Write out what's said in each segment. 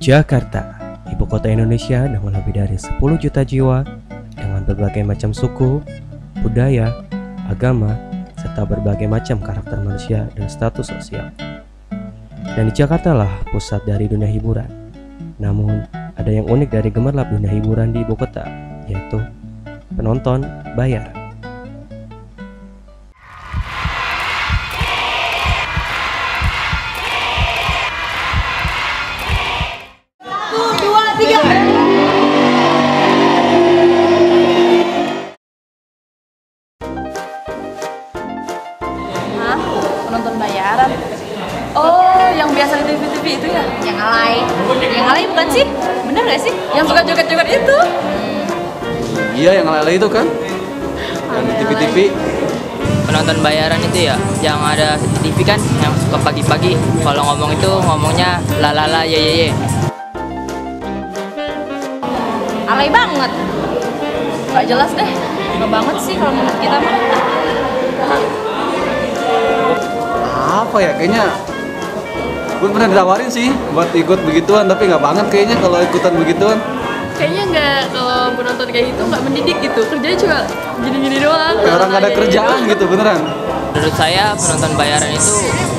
Jakarta, ibu kota Indonesia dengan lebih dari 10 juta jiwa, dengan berbagai macam suku, budaya, agama, serta berbagai macam karakter manusia dan status sosial. Dan di Jakarta lah pusat dari dunia hiburan. Namun, ada yang unik dari gemerlap dunia hiburan di ibu kota, yaitu penonton bayar. Hah? Penonton bayaran? Oh, yang biasa di TV-TV itu ya? Yang alay. Yang alay bukan sih? Bener gak sih? Yang suka joget-joget itu? Iya, yang alay itu kan? Yang di TV-TV. Penonton bayaran itu ya, yang ada di TV kan, yang suka pagi-pagi kalau ngomong itu ngomongnya lalala ye. Alay banget. Gak jelas deh. Gak banget sih kalau menurut kita mah. Apa ya, kayaknya gue pernah ditawarin sih buat ikut begituan, tapi nggak banget kayaknya kalau ikutan begituan. Kayaknya nggak, kalau penonton kayak gitu nggak mendidik gitu. Kerjanya cuma gini-gini doang. Kayak orang nggak ada kerjaan gitu, beneran. Menurut saya penonton bayaran itu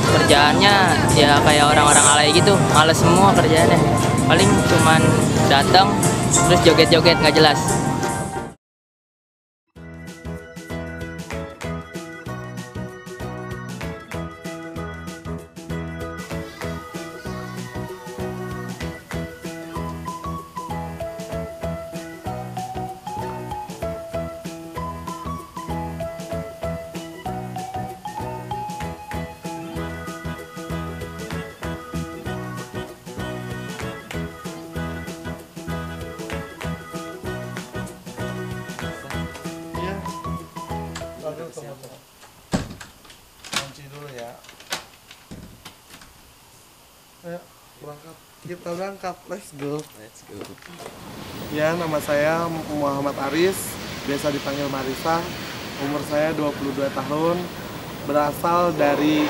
kerjaannya ya kayak orang-orang alay gitu, males semua kerjaannya. Paling cuman datang terus joget-joget nggak jelas. Kunci dulu ya. Ayo berangkat, kita berangkat, let's go. Ya, nama saya Muhammad Aris, biasa dipanggil Marisa. Umur saya 22 tahun, berasal dari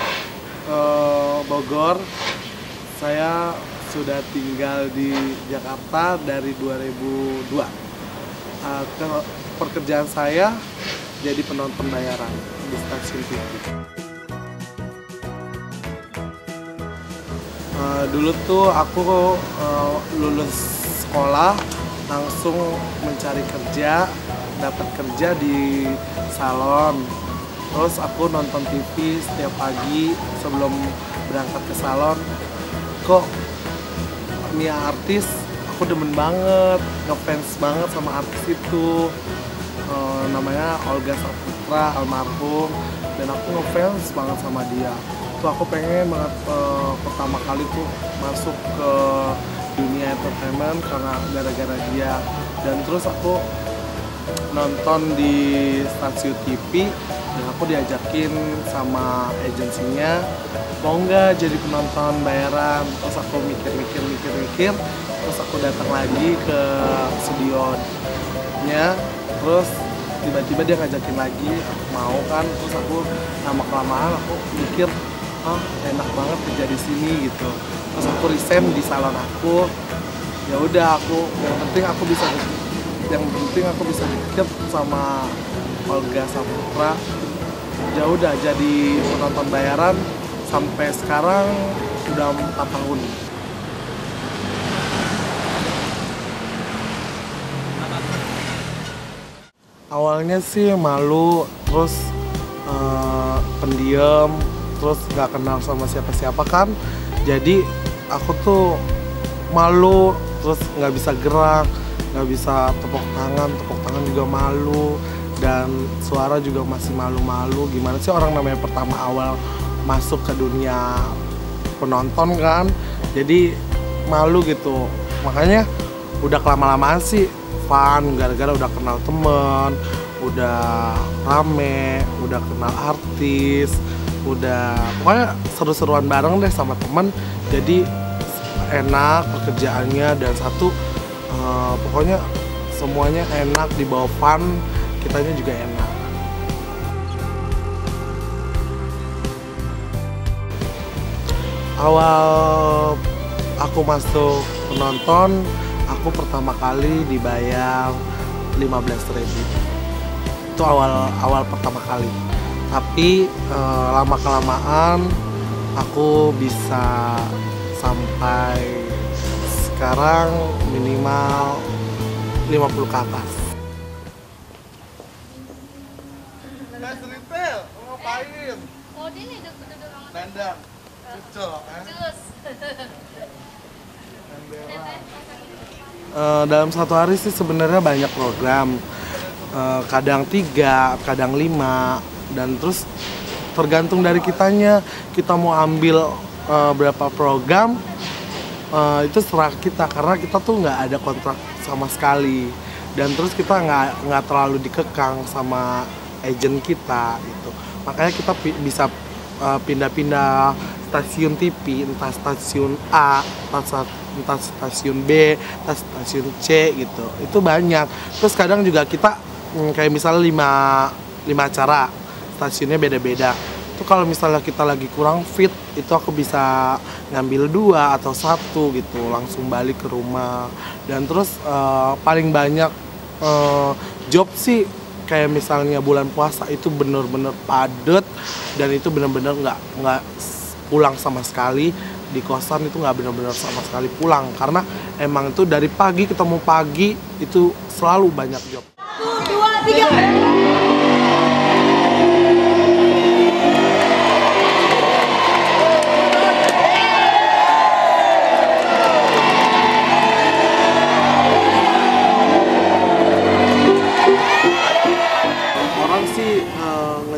Bogor. Saya sudah tinggal di Jakarta dari 2002. Pekerjaan saya jadi penonton bayaran di stasiun TV. Dulu tuh aku lulus sekolah langsung mencari kerja, dapat kerja di salon. Terus aku nonton TV setiap pagi sebelum berangkat ke salon. Kok Mia artis, aku demen banget, ngefans banget sama artis itu. Namanya Olga Saputra, almarhum, dan aku ngefans banget sama dia. Tuh aku pengen banget pertama kali tuh masuk ke dunia entertainment karena gara-gara dia. Dan terus aku nonton di stasiun TV dan aku diajakin sama agensinya, mau nggak jadi penonton bayaran. Terus aku mikir, terus aku datang lagi ke studionya. Terus tiba-tiba dia ngajakin lagi, aku mau kan. Terus aku lama-kelamaan aku mikir, enak banget kerja di sini gitu. Terus aku resign di salon aku. Ya udah, yang penting aku bisa deket sama Olga Saputra. Ya udah, jadi penonton bayaran sampai sekarang udah 4 tahun. Awalnya sih malu, terus pendiam, terus nggak kenal sama siapa-siapa kan. Jadi aku tuh malu, terus nggak bisa gerak, nggak bisa tepuk tangan juga malu, dan suara juga masih malu-malu. Gimana sih orang namanya pertama awal masuk ke dunia penonton kan, jadi malu gitu. Makanya udah kelama-lamaan sih fun, gara-gara udah kenal temen, udah rame, udah kenal artis, udah pokoknya seru-seruan bareng deh sama temen. Jadi enak pekerjaannya, dan satu pokoknya semuanya enak, dibawa fun, kitanya juga enak. Awal aku masuk penonton, aku pertama kali dibayar 15.000. Itu awal pertama kali. Tapi lama kelamaan aku bisa sampai sekarang minimal 50 ke atas. Ngapain? Oh, ini duduk Dandang. Cucok, dalam satu hari sih sebenarnya banyak program, kadang 3, kadang 5, dan terus tergantung dari kitanya, kita mau ambil berapa program, itu serah kita, karena kita tuh nggak ada kontrak sama sekali, dan terus kita nggak terlalu dikekang sama agent kita gitu. Makanya kita bisa pindah-pindah stasiun TV, entah stasiun A, entah stasiun B, entah stasiun C gitu. Itu banyak. Terus kadang juga kita kayak misalnya 5 acara, stasiunnya beda-beda. Itu kalau misalnya kita lagi kurang fit, itu aku bisa ngambil 2 atau 1 gitu, langsung balik ke rumah. Dan terus paling banyak job sih kayak misalnya bulan puasa itu bener-bener padet, dan itu bener-bener nggak pulang sama sekali. Di kosan itu nggak bener-bener sama sekali pulang, karena emang itu dari pagi ketemu pagi itu selalu banyak job. 1, 2, 3.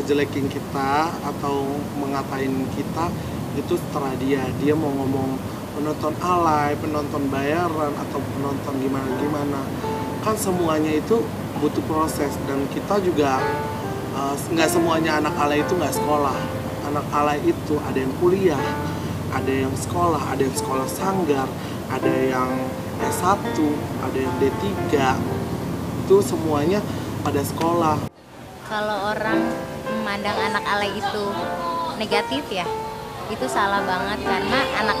Ngejelekin kita atau mengatain kita itu terserah dia mau ngomong penonton alay, penonton bayaran, atau penonton gimana kan semuanya itu butuh proses. Dan kita juga nggak semuanya anak alay itu nggak sekolah. Anak alay itu ada yang kuliah, ada yang sekolah, ada yang sekolah sanggar, ada yang S1, ada yang D3, itu semuanya pada sekolah. Kalau orang memandang anak alay itu negatif ya, itu salah banget, karena anak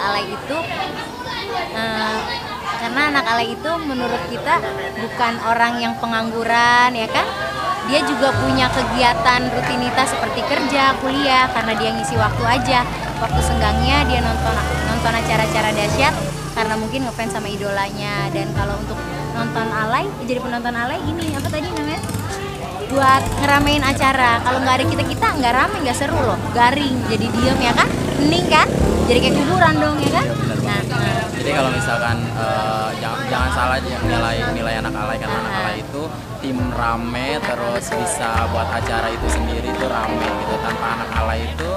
alay itu menurut kita bukan orang yang pengangguran ya kan. Dia juga punya kegiatan rutinitas seperti kerja, kuliah, karena dia ngisi waktu aja. Waktu senggangnya dia nonton acara-acara dahsyat karena mungkin ngefans sama idolanya. Dan kalau untuk nonton alay, jadi penonton alay ini apa tadi namanya? Buat ngeramein acara. Kalau nggak ada kita nggak rame, nggak seru loh, garing, jadi diem ya kan, hening kan, jadi kayak kuburan dong ya kan. Jadi kalau misalkan jangan salah nilai anak alay, karena anak alay itu tim rame, terus bisa buat acara itu sendiri itu rame gitu. Tanpa anak alay itu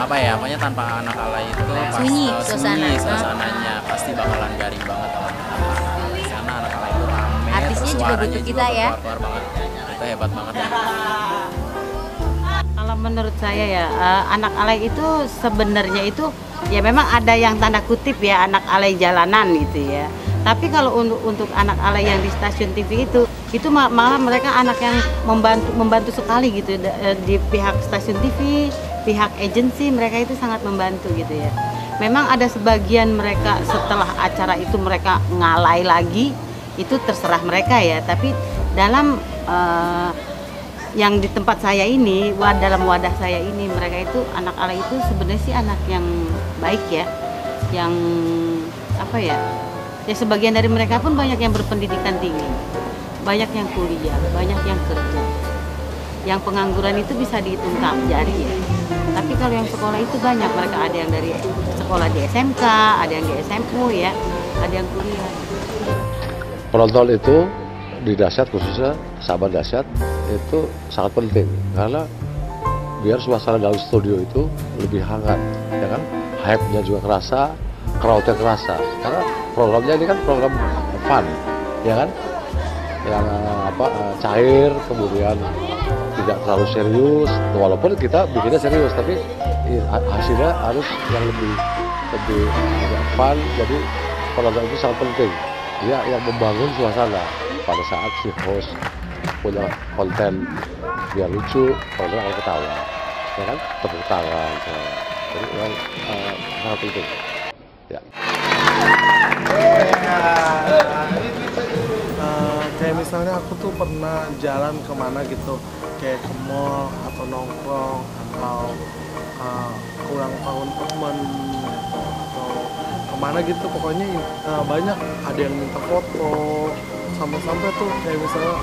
apa ya, pokoknya tanpa anak alay itu sunyi suasananya pasti bakalan garing banget teman-teman. Karena anak alay itu rame, artisnya juga butuh kita ya. Banget. Itu hebat banget ya. Kalau menurut saya ya, anak alay itu sebenarnya itu ya memang ada yang tanda kutip ya anak alay jalanan gitu ya. Tapi kalau untuk anak alay yang di stasiun TV itu malah mereka anak yang membantu sekali gitu di pihak stasiun TV, pihak agensi, mereka itu sangat membantu gitu ya. Memang ada sebagian mereka setelah acara itu mereka ngalay lagi, itu terserah mereka ya. Tapi dalam yang di tempat saya ini, dalam wadah saya ini, mereka itu anak alay itu sebenarnya sih anak yang baik ya, yang apa ya, ya sebagian dari mereka pun banyak yang berpendidikan tinggi, banyak yang kuliah, banyak yang kerja. Yang pengangguran itu bisa dihitung jari ya. Tapi kalau yang sekolah itu banyak, mereka ada yang dari sekolah di SMK, ada yang di SMU ya, ada yang kuliah. Penonton itu di dahsyat, khususnya sahabat dahsyat, itu sangat penting karena biar suasana dalam studio itu lebih hangat, ya kan? Hype-nya juga kerasa, crowd-nya kerasa. Karena programnya ini kan program fun, ya kan? Yang cair, kemudian tidak terlalu serius. Walaupun kita bikinnya serius, tapi hasilnya harus yang lebih agak fun. Jadi penonton itu sangat penting. Dia yang membangun suasana pada saat si host punya konten biar lucu, penonton akan ketawa, ya kan? Tepuk tangan, jadi memang sangat penting. Ya. Kayak misalnya aku tuh pernah jalan kemana gitu, kayak ke mall atau nongkrong atau ulang tahun temen gitu, atau kemana gitu, pokoknya banyak ada yang minta foto, sampai-sampai tuh kayak misalnya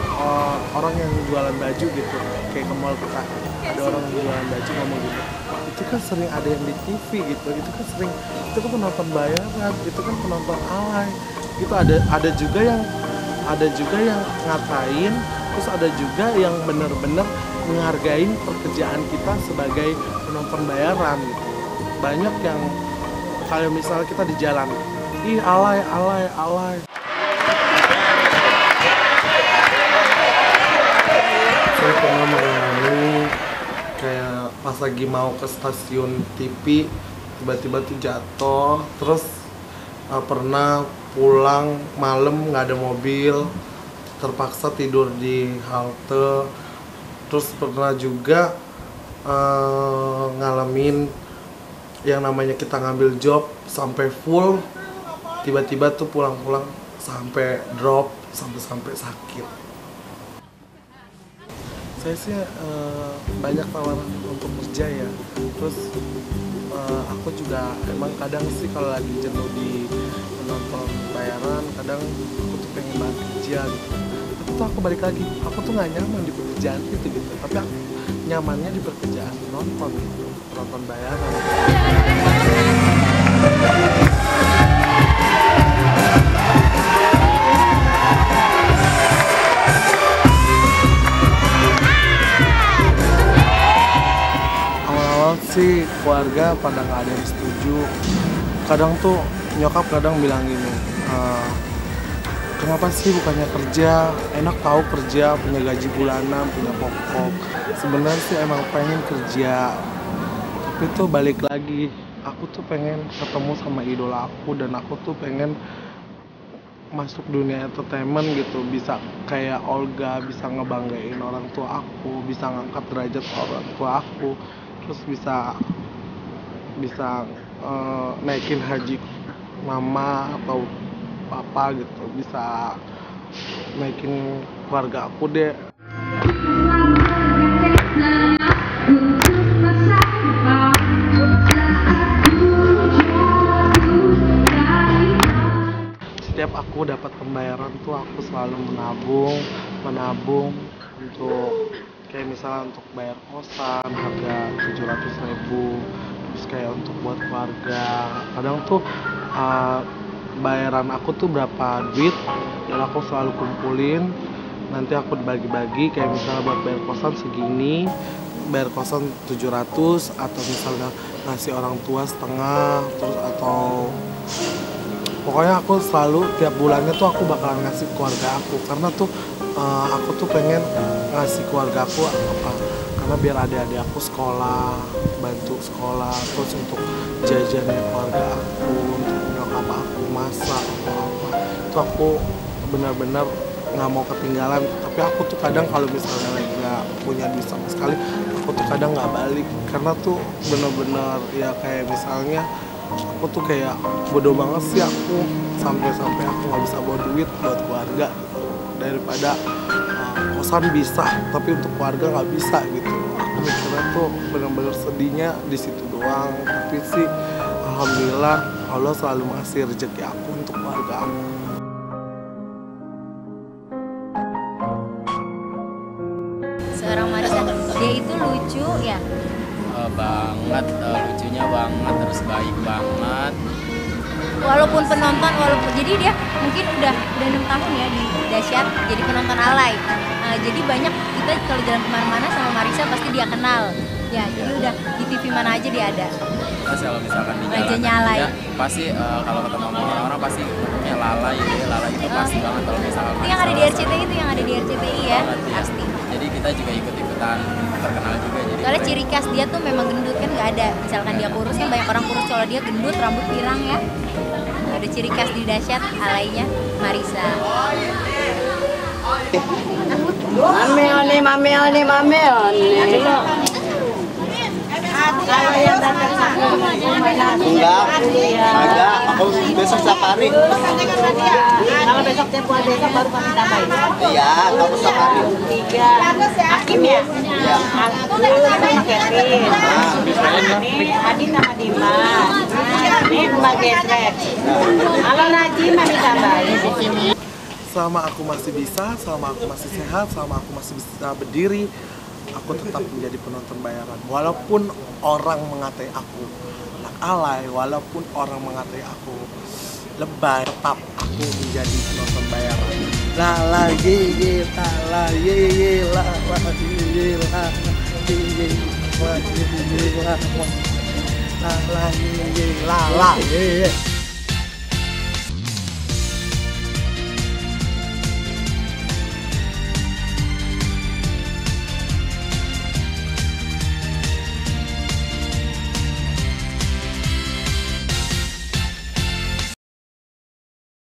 orang yang jualan baju gitu, kayak ke mall kita ada orang yang jualan baju ngomong gitu, itu kan sering ada yang di TV gitu, itu kan penonton bayaran, itu kan penonton alay gitu. Ada juga yang ngatain, terus ada juga yang benar-benar menghargai pekerjaan kita sebagai penonton bayaran gitu. Banyak yang kalau misalnya kita di jalan, ih alay. Saya pernah mengalami kayak pas lagi mau ke stasiun TV, tiba-tiba tuh jatuh, terus pernah pulang malam nggak ada mobil, terpaksa tidur di halte. Terus pernah juga ngalamin yang namanya kita ngambil job sampai full, tiba-tiba tuh pulang-pulang sampai drop, sampai sakit. Saya sih banyak tawaran untuk kerja ya, terus aku juga emang kadang sih kalau lagi jenuh di penonton bayaran, kadang aku tuh pengen banget kerja gitu. Tapi tuh aku balik lagi, aku tuh nggak nyaman di pekerjaan itu gitu, tapi aku nyamannya di pekerjaan nonton gitu, penonton bayaran. Awal-awal sih keluarga pada nggak ada yang setuju. Kadang tuh nyokap kadang bilang gini, kenapa sih bukannya kerja, enak tahu kerja, punya gaji bulanan, punya pokok. Sebenarnya sih emang pengen kerja, tapi tuh balik lagi, aku tuh pengen ketemu sama idola aku, dan aku tuh pengen masuk dunia entertainment gitu, bisa kayak Olga, bisa ngebanggain orang tua aku, bisa ngangkat derajat orang tua aku, terus bisa naikin haji mama atau papa gitu, bisa naikin keluarga aku deh. Setiap aku dapat pembayaran tuh aku selalu menabung untuk kayak misalnya untuk bayar kosan harga 700.000, terus kayak untuk buat keluarga. Kadang tuh bayaran aku tuh berapa duit dan aku selalu kumpulin, nanti aku bagi-bagi, kayak misalnya buat bayar kosan segini, bayar kosan 700, atau misalnya ngasih orang tua setengah, terus atau pokoknya aku selalu tiap bulannya tuh aku bakalan ngasih keluarga aku, karena tuh aku tuh pengen ngasih keluarga aku apa, karena biar adik-adik aku sekolah, bantu sekolah, terus untuk jajannya keluarga aku, untuk nyokap aku masak atau apa, itu aku benar-benar nggak mau ketinggalan. Tapi aku tuh kadang kalau misalnya lagi nggak punya duit sama sekali, aku tuh kadang nggak balik, karena tuh benar-benar ya kayak misalnya aku tuh kayak bodoh banget sih aku sampai aku nggak bisa bawa duit buat keluarga gitu, daripada kosan bisa tapi untuk keluarga nggak bisa gitu. Aku mikirnya tuh benar-benar sedihnya di situ doang, tapi sih alhamdulillah Allah selalu ngasih rezeki aku untuk keluarga aku. Seorang Marissa, dia itu lucu ya? Banget, lucunya banget, terus baik banget. Walaupun jadi dia mungkin udah 6 tahun ya di Dahsyat jadi penonton alay. Jadi banyak kita kalau jalan kemana-mana sama Marissa pasti dia kenal. Ya, jadi udah di TV mana aja dia ada. Terus kalau misalkan di Rajanya jalanan alay. juga, pasti kalau ketemu sama orang-orang pasti ngomongnya Lala gitu ya. Lala itu pasti banget kalau misalkan Itu yang ada di RCTI, ya, pasti. Jadi kita juga ikut-ikutan terkenal juga. Jadi Soalnya ciri khas dia tuh memang gendut kan, nggak ada. Misalkan dia kurus kan banyak orang kurus, kalau dia gendut, rambut pirang ya. Ada ciri khas di Dahsyat alaynya Marissa. Mamel nih. Kalau yang datang enggak, Oh, besok safari. Kalau besok tempoh besok baru kami tambahin. Iya, kamu safari. 3 Hakim ya? Iya. Aku sama Kevin. Ini Adi sama Dimas. Ini Mbak Gesrek. Kalau Najim kami tambahin. Selama aku masih bisa, selama aku masih sehat, selama aku masih bisa berdiri, aku tetap menjadi penonton bayaran. Walaupun orang mengatai aku anak alay, walaupun orang mengatai aku lebay, tetap aku menjadi penonton bayaran. La la ye ye la la ye ye la la ye ye la ye ye la ye ye la la ye ye la la ye ye.